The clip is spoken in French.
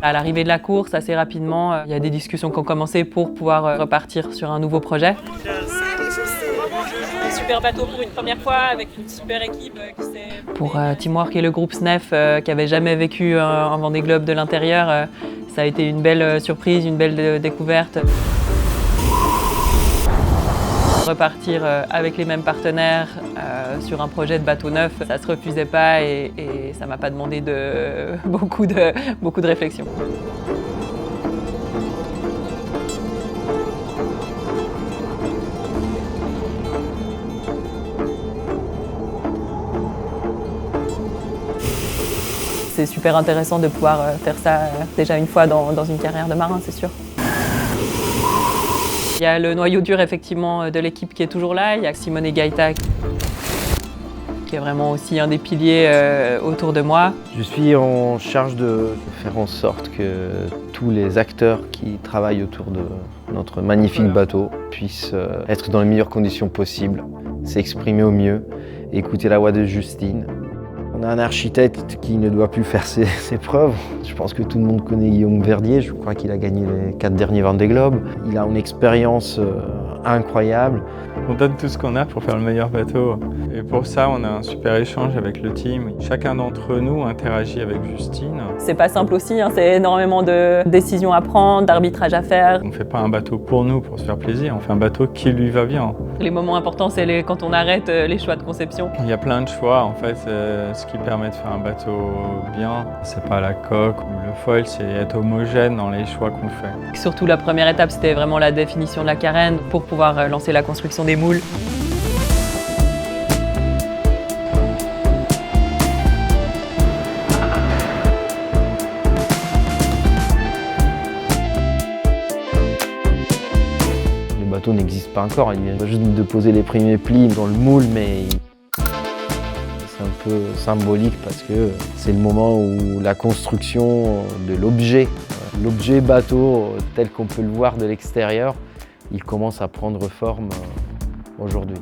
À l'arrivée de la course, assez rapidement, il y a des discussions qui ont commencé pour pouvoir repartir sur un nouveau projet. Un super bateau pour une première fois avec une super équipe qui s'est... Pour Teamwork et le groupe SNEF qui n'avaient jamais vécu un Vendée Globe de l'intérieur, ça a été une belle surprise, une belle découverte. Repartir avec les mêmes partenaires sur un projet de bateau neuf, ça ne se refusait pas et ça ne m'a pas demandé beaucoup de réflexion. C'est super intéressant de pouvoir faire ça déjà une fois dans une carrière de marin, c'est sûr. Il y a le noyau dur effectivement de l'équipe qui est toujours là. Il y a Simone Gaïta qui est vraiment aussi un des piliers autour de moi. Je suis en charge de faire en sorte que tous les acteurs qui travaillent autour de notre magnifique bateau puissent être dans les meilleures conditions possibles, s'exprimer au mieux, écouter la voix de Justine. On a un architecte qui ne doit plus faire ses preuves. Je pense que tout le monde connaît Guillaume Verdier, je crois qu'il a gagné les 4 derniers Vendée Globe. Il a une expérience incroyable. On donne tout ce qu'on a pour faire le meilleur bateau. Et pour ça, on a un super échange avec le team. Chacun d'entre nous interagit avec Justine. C'est pas simple aussi, hein, c'est énormément de décisions à prendre, d'arbitrage à faire. On ne fait pas un bateau pour nous, pour se faire plaisir, on fait un bateau qui lui va bien. Les moments importants, c'est quand on arrête les choix de conception. Il y a plein de choix, en fait, ce qui permet de faire un bateau bien, c'est pas la coque ou le foil, c'est être homogène dans les choix qu'on fait. Surtout la première étape, c'était vraiment la définition de la carène pour pouvoir lancer la construction des moules. Le bateau n'existe pas encore, il vient juste de poser les premiers plis dans le moule, mais c'est un peu symbolique parce que c'est le moment où la construction de l'objet bateau tel qu'on peut le voir de l'extérieur, il commence à prendre forme aujourd'hui.